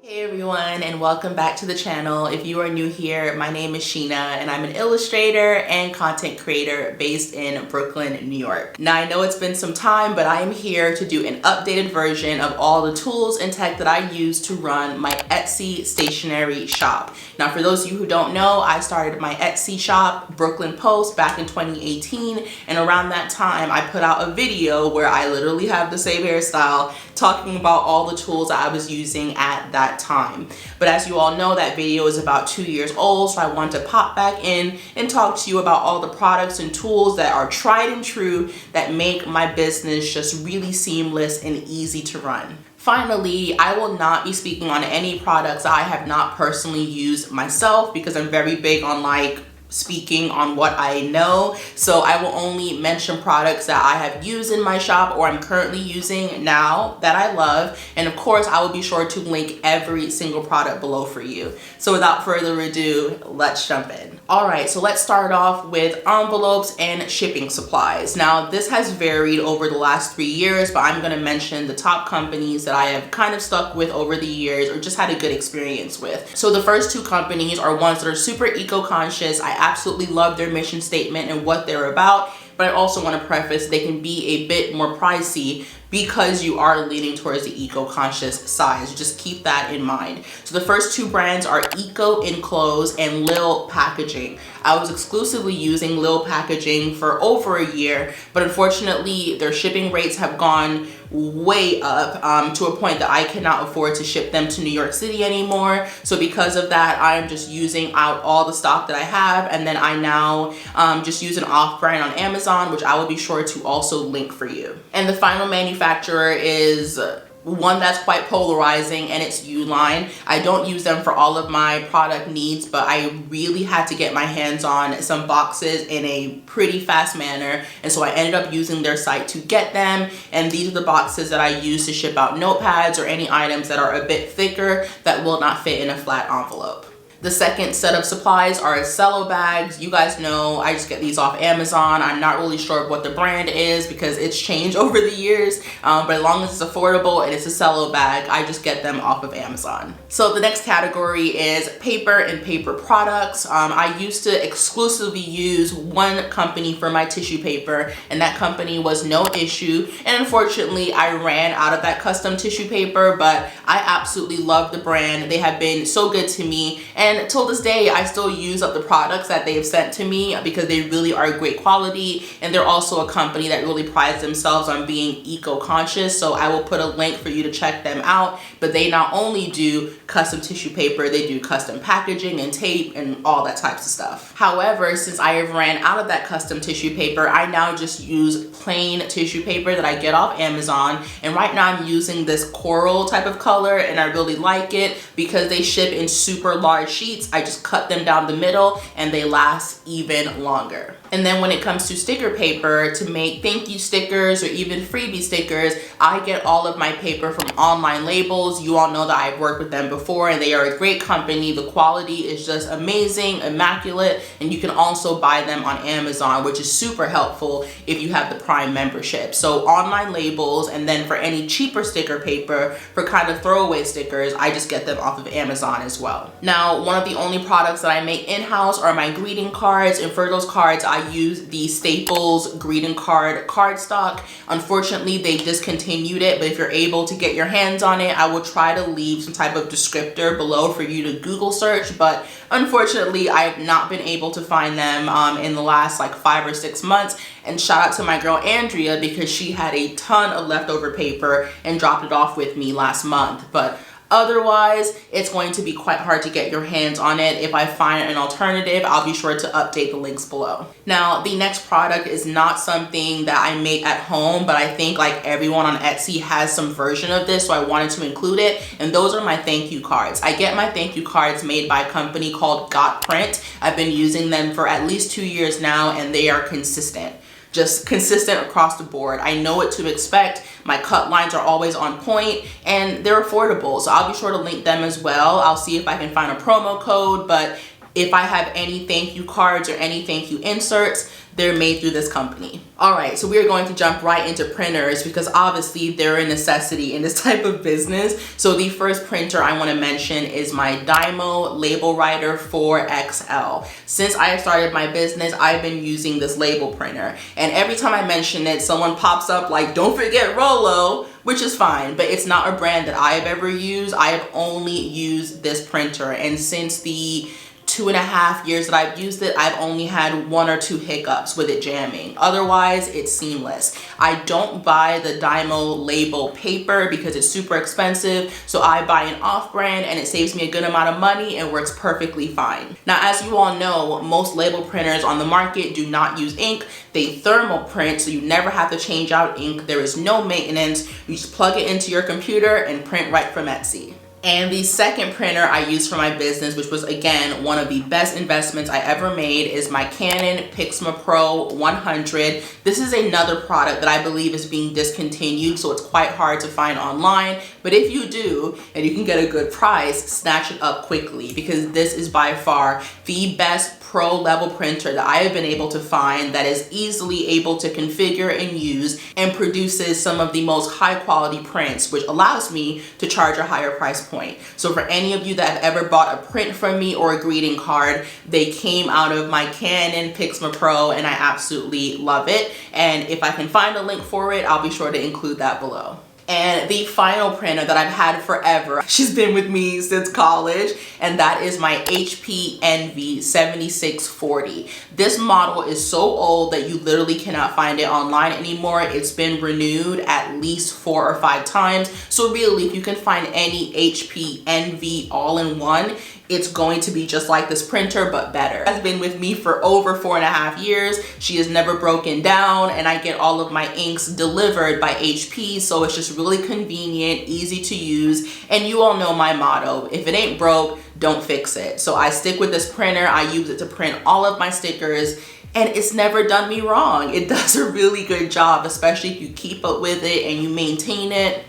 Hey everyone, and welcome back to the channel. If you are new here, my name is Sheena and I'm an illustrator and content creator based in Brooklyn, New York. Now I know it's been some time, but I am here to do an updated version of all the tools and tech that I use to run my Etsy stationery shop. Now for those of you who don't know, I started my Etsy shop, Brooklyn Post, back in 2018, and around that time I put out a video where I literally have the same hairstyle talking about all the tools I was using at that time. But as you all know, that video is about 2 years old, so I wanted to pop back in and talk to you about all the products and tools that are tried and true that make my business just really seamless and easy to run. Finally, I will not be speaking on any products I have not personally used myself because I'm very big on speaking on what I know. So I will only mention products that I have used in my shop or I'm currently using now that I love. And of course, I will be sure to link every single product below for you. So without further ado, let's jump in. All right, so let's start off with envelopes and shipping supplies. Now this has varied over the last 3 years, but I'm gonna mention the top companies that I have kind of stuck with over the years or just had a good experience with. So the first two companies are ones that are super eco-conscious. I absolutely love their mission statement and what they're about, but I also want to preface they can be a bit more pricey because you are leaning towards the eco-conscious side. So just keep that in mind. So the first two brands are Eco Enclose and Lil Packaging. I was exclusively using Lil Packaging for over a year, but unfortunately their shipping rates have gone way up to a point that I cannot afford to ship them to New York City anymore. So because of that, I'm just using out all the stock that I have, and then I now just use an off-brand on Amazon, which I will be sure to also link for you. And the final manufacturer is one that's quite polarizing, and it's Uline. I don't use them for all of my product needs, but I really had to get my hands on some boxes in a pretty fast manner, and so I ended up using their site to get them. And these are the boxes that I use to ship out notepads or any items that are a bit thicker that will not fit in a flat envelope. The second set of supplies are cello bags. You guys know I just get these off Amazon. I'm not really sure what the brand is because it's changed over the years, but as long as it's affordable and it's a cello bag, I just get them off of Amazon. So the next category is paper and paper products. I used to exclusively use one company for my tissue paper, and that company was No Issue. And unfortunately, I ran out of that custom tissue paper, but I absolutely love the brand. They have been so good to me. And till this day, I still use up the products that they have sent to me because they really are great quality, and they're also a company that really prides themselves on being eco-conscious. So I will put a link for you to check them out. But they not only do custom tissue paper, they do custom packaging and tape and all that types of stuff. However, since I have ran out of that custom tissue paper, I now just use plain tissue paper that I get off Amazon. And right now I'm using this coral type of color, and I really like it because they ship in super large sheets. I just cut them down the middle and they last even longer. And then when it comes to sticker paper to make thank you stickers or even freebie stickers, I get all of my paper from Online Labels. You all know that I've worked with them before, and they are a great company. The quality is just amazing, immaculate, and you can also buy them on Amazon, which is super helpful if you have the Prime membership. So Online Labels, and then for any cheaper sticker paper, for kind of throwaway stickers, I just get them off of Amazon as well. Now, one of the only products that I make in-house are my greeting cards, and for those cards, I use the Staples greeting card cardstock. Unfortunately, they discontinued it, but if you're able to get your hands on it, I will try to leave some type of descriptor below for you to Google search, but unfortunately, I have not been able to find them in the last 5 or 6 months. And shout out to my girl Andrea because she had a ton of leftover paper and dropped it off with me last month. But otherwise, it's going to be quite hard to get your hands on it. If I find an alternative, I'll be sure to update the links below. Now, the next product is not something that I make at home, but I think everyone on Etsy has some version of this, so I wanted to include it. And those are my thank you cards. I get my thank you cards made by a company called Got Print. I've been using them for at least 2 years now, and they are consistent. Just consistent across the board. I know what to expect. My cut lines are always on point, and they're affordable. So I'll be sure to link them as well. I'll see if I can find a promo code, but If I have any thank you cards or any thank you inserts, they're made through this company. All right, so we are going to jump right into printers because obviously they're a necessity in this type of business. So the first printer I want to mention is my Dymo Label Writer 4XL. Since I started my business, I've been using this label printer. And every time I mention it, someone pops up like, don't forget Rollo, which is fine, but it's not a brand that I have ever used. I have only used this printer. And since the 2.5 years that I've used it, I've only had 1 or 2 hiccups with it jamming. Otherwise, it's seamless. I don't buy the Dymo label paper because it's super expensive, so I buy an off-brand and it saves me a good amount of money and works perfectly fine. Now, as you all know, most label printers on the market do not use ink. They thermal print, so you never have to change out ink. There is no maintenance. You just plug it into your computer and print right from Etsy. And the second printer I use for my business, which was again one of the best investments I ever made, is my Canon PIXMA Pro 100. This is another product that I believe is being discontinued, so it's quite hard to find online. But if you do, and you can get a good price, snatch it up quickly because this is by far the best pro level printer that I have been able to find that is easily able to configure and use and produces some of the most high quality prints, which allows me to charge a higher price point. So for any of you that have ever bought a print from me or a greeting card, they came out of my Canon PIXMA Pro and I absolutely love it. And if I can find a link for it, I'll be sure to include that below. And the final printer that I've had forever, she's been with me since college, and that is my HP Envy 7640. This model is so old that you literally cannot find it online anymore. It's been renewed at least 4 or 5 times. So really, if you can find any HP Envy all-in-one, it's going to be just like this printer, but better. Has been with me for over 4.5 years. She has never broken down, and I get all of my inks delivered by HP, so it's just really convenient, easy to use, and you all know my motto, if it ain't broke, don't fix it. So I stick with this printer. I use it to print all of my stickers, and it's never done me wrong. It does a really good job, especially if you keep up with it and you maintain it.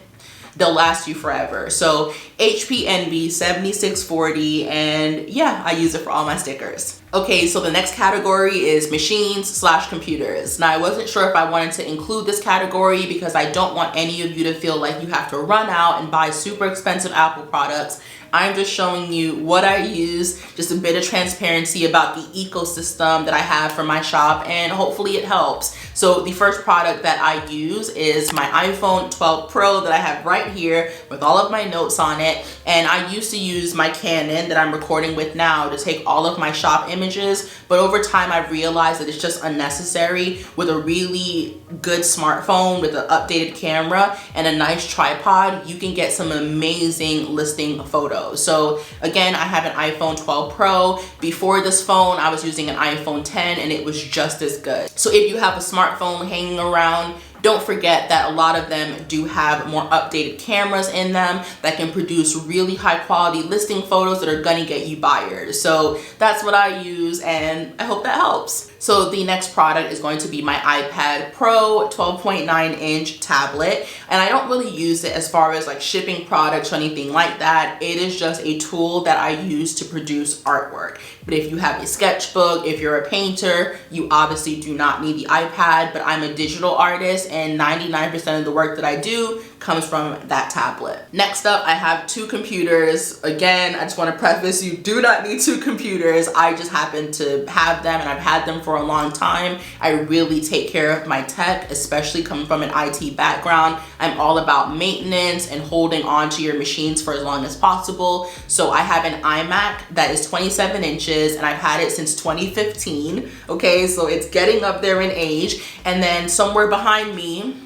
They'll last you forever. So HP Envy 7640, and yeah, I use it for all my stickers. Okay, so the next category is machines/computers. Now, I wasn't sure if I wanted to include this category because I don't want any of you to feel like you have to run out and buy super expensive Apple products. I'm just showing you what I use, just a bit of transparency about the ecosystem that I have for my shop, and hopefully it helps. So the first product that I use is my iPhone 12 Pro that I have right here with all of my notes on it. And I used to use my Canon that I'm recording with now to take all of my shop images, but over time I've realized that it's just unnecessary. With a really good smartphone with an updated camera and a nice tripod, you can get some amazing listing photos. So again, I have an iPhone 12 Pro. Before this phone, I was using an iPhone 10 and it was just as good. So if you have a smartphone hanging around, don't forget that a lot of them do have more updated cameras in them that can produce really high quality listing photos that are gonna get you buyers. So that's what I use, and I hope that helps. So the next product is going to be my iPad Pro 12.9-inch tablet, and I don't really use it as far as like shipping products or anything like that. It is just a tool that I use to produce artwork. But if you have a sketchbook, if you're a painter, you obviously do not need the iPad, but I'm a digital artist and 99% of the work that I do comes from that tablet. Next up, I have 2 computers. Again, I just want to preface, you do not need 2 computers. I just happen to have them and I've had them for a long time. I really take care of my tech, especially coming from an IT background. I'm all about maintenance and holding on to your machines for as long as possible. So I have an iMac that is 27 inches and I've had it since 2015. Okay, so it's getting up there in age. And then somewhere behind me,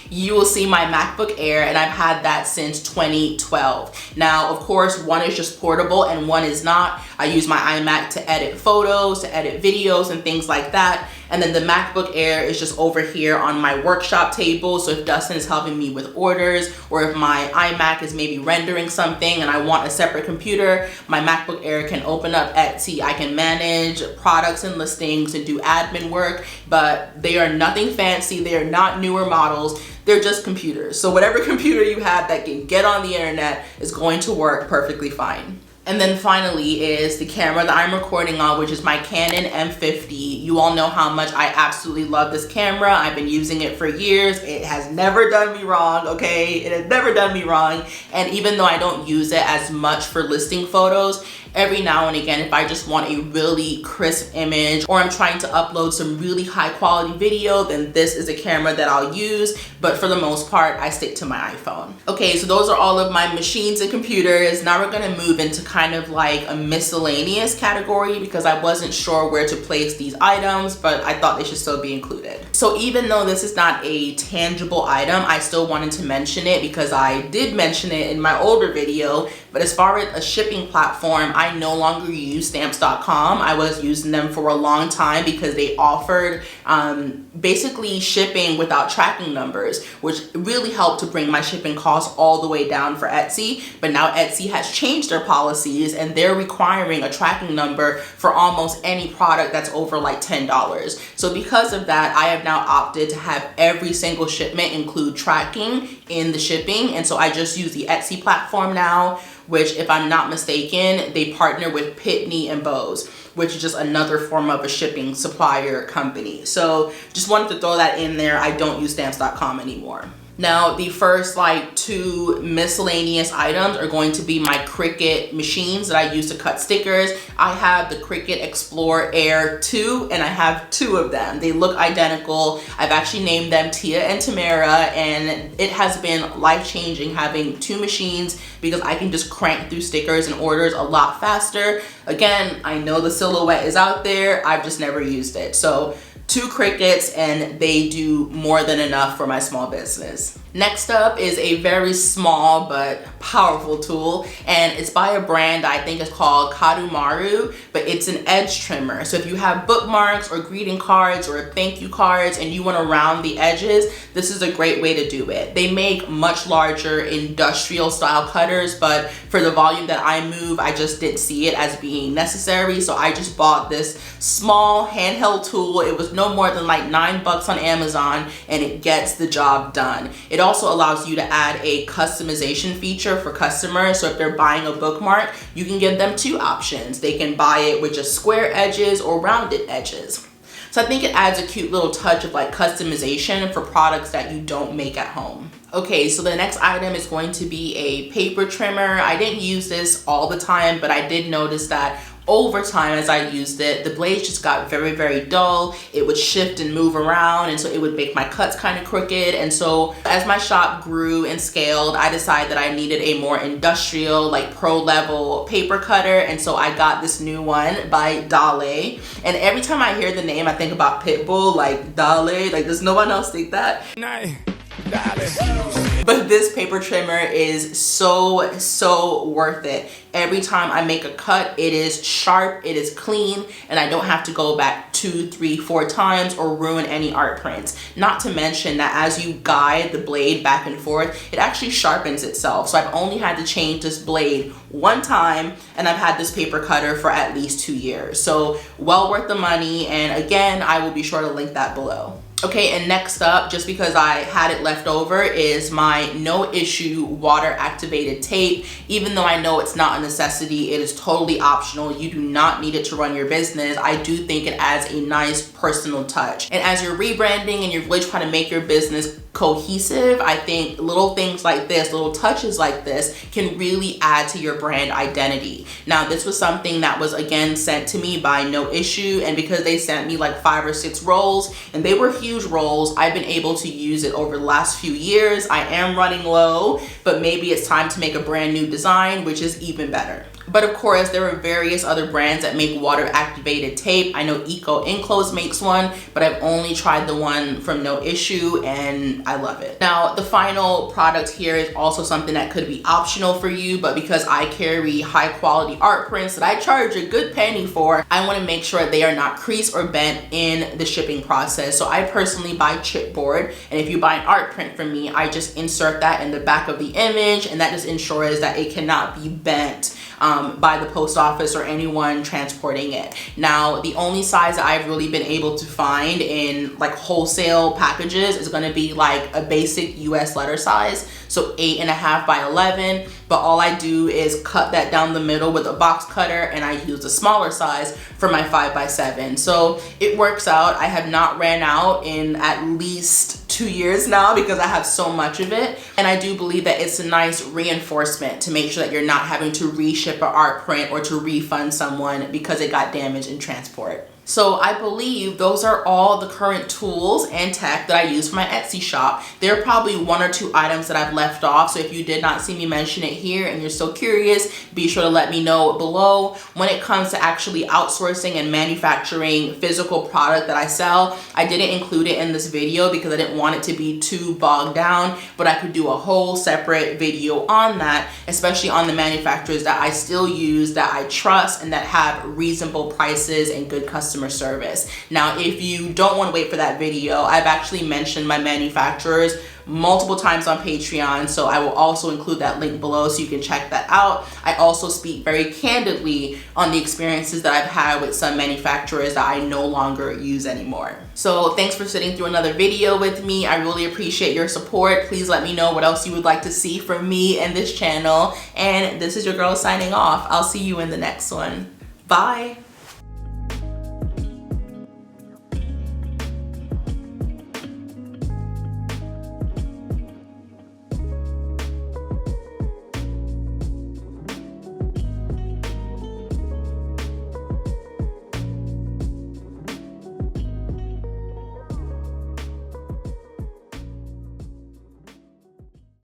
you will see my MacBook Air, and I've had that since 2012. Now, of course, one is just portable and one is not. I use my iMac to edit photos, to edit videos and things like that. And then the MacBook Air is just over here on my workshop table. So if Dustin is helping me with orders, or if my iMac is maybe rendering something and I want a separate computer, my MacBook Air can open up Etsy. I can manage products and listings and do admin work, but they are nothing fancy. They are not newer models. They're just computers. So whatever computer you have that can get on the internet is going to work perfectly fine. And then finally is the camera that I'm recording on, which is my Canon M50. You all know how much I absolutely love this camera. I've been using it for years. It has never done me wrong, okay? It has never done me wrong. And even though I don't use it as much for listing photos, every now and again, if I just want a really crisp image or I'm trying to upload some really high quality video, then this is a camera that I'll use. But for the most part, I stick to my iPhone. Okay, so those are all of my machines and computers. Now we're gonna move into kind of like a miscellaneous category because I wasn't sure where to place these items, but I thought they should still be included. So even though this is not a tangible item, I still wanted to mention it because I did mention it in my older video. But as far as a shipping platform, I no longer use stamps.com. I was using them for a long time because they offered basically shipping without tracking numbers, which really helped to bring my shipping costs all the way down for Etsy. But now Etsy has changed their policies and they're requiring a tracking number for almost any product that's over like $10. So because of that, I have now opted to have every single shipment include tracking in the shipping. And so I just use the Etsy platform now, which if I'm not mistaken, they partner with Pitney and Bowes, which is just another form of a shipping supplier company. So just wanted to throw that in there. I don't use stamps.com anymore. Now, the first like 2 miscellaneous items are going to be my Cricut machines that I use to cut stickers. I have the Cricut Explore Air 2 and I have 2 of them. They look identical. I've actually named them Tia and Tamara, and it has been life-changing having 2 machines because I can just crank through stickers and orders a lot faster. Again, I know the Silhouette is out there. I've just never used it. So 2 Cricuts and they do more than enough for my small business. Next up is a very small but powerful tool, and it's by a brand I think is called Kadumaru, but it's an edge trimmer. So if you have bookmarks or greeting cards or thank you cards and you want to round the edges, this is a great way to do it. They make much larger industrial style cutters, but for the volume that I move, I just didn't see it as being necessary. So I just bought this small handheld tool. It was no more than like $9 on Amazon and it gets the job done. It also allows you to add a customization feature for customers. So if they're buying a bookmark, you can give them 2 options. They can buy it with just square edges or rounded edges. So I think it adds a cute little touch of like customization for products that you don't make at home. Okay, so the next item is going to be a paper trimmer. I didn't use this all the time, but I did notice that over time as I used it, the blades just got very, very dull. It would shift and move around, and so it would make my cuts kind of crooked. And so as my shop grew and scaled, I decided that I needed a more industrial, like pro level paper cutter. And so I got this new one by Dale. And every time I hear the name, I think about Pitbull, like Dale. Like, does no one else think that? But this paper trimmer is so worth it. Every time I make a cut, it is sharp, it is clean, and I don't have to go back 2, 3, 4 times or ruin any art prints. Not to mention that as you guide the blade back and forth, it actually sharpens itself. So I've only had to change this blade 1 time, and I've had this paper cutter for at least 2 years. So well worth the money, and again, I will be sure to link that below. Okay, and next up, just because I had it left over, is my No Issue water activated tape. Even though I know it's not a necessity, it is totally optional. You do not need it to run your business. I do think it adds a nice personal touch. And as you're rebranding and you're really trying to make your business cohesive, I think little things like this, little touches like this can really add to your brand identity. Now, this was something that was again sent to me by No Issue, and because they sent me like 5 or 6 rolls and they were huge rolls, I've been able to use it over the last few years. I am running low, but maybe it's time to make a brand new design, which is even better. But of course, there are various other brands that make water activated tape. I know Eco Enclose makes one, but I've only tried the one from No Issue and I love it. Now, the final product here is also something that could be optional for you, but because I carry high quality art prints that I charge a good penny for, I want to make sure they are not creased or bent in the shipping process. So I personally buy chipboard, and if you buy an art print from me, I just insert that in the back of the image, and that just ensures that it cannot be bent by the post office or anyone transporting it. Now, the only size that I've really been able to find in like wholesale packages is going to be like a basic US letter size. So so 8.5 by 11, but all I do is cut that down the middle with a box cutter, and I use the smaller size for my 5 by 7. So it works out. I have not ran out in at least 2 years now because I have so much of it. And I do believe that it's a nice reinforcement to make sure that you're not having to reship an art print or to refund someone because it got damaged in transport. So I believe those are all the current tools and tech that I use for my Etsy shop. There are probably 1 or 2 items that I've left off, so if you did not see me mention it here and you're still curious, be sure to let me know below. When it comes to actually outsourcing and manufacturing physical product that I sell, I didn't include it in this video because I didn't want it to be too bogged down, but I could do a whole separate video on that, especially on the manufacturers that I still use, that I trust, and that have reasonable prices and good customer service. Now, if you don't want to wait for that video, I've actually mentioned my manufacturers multiple times on Patreon, so I will also include that link below so you can check that out. I also speak very candidly on the experiences that I've had with some manufacturers that I no longer use anymore. So thanks for sitting through another video with me. I really appreciate your support. Please let me know what else you would like to see from me and this channel. And this is your girl signing off. I'll see you in the next one. Bye.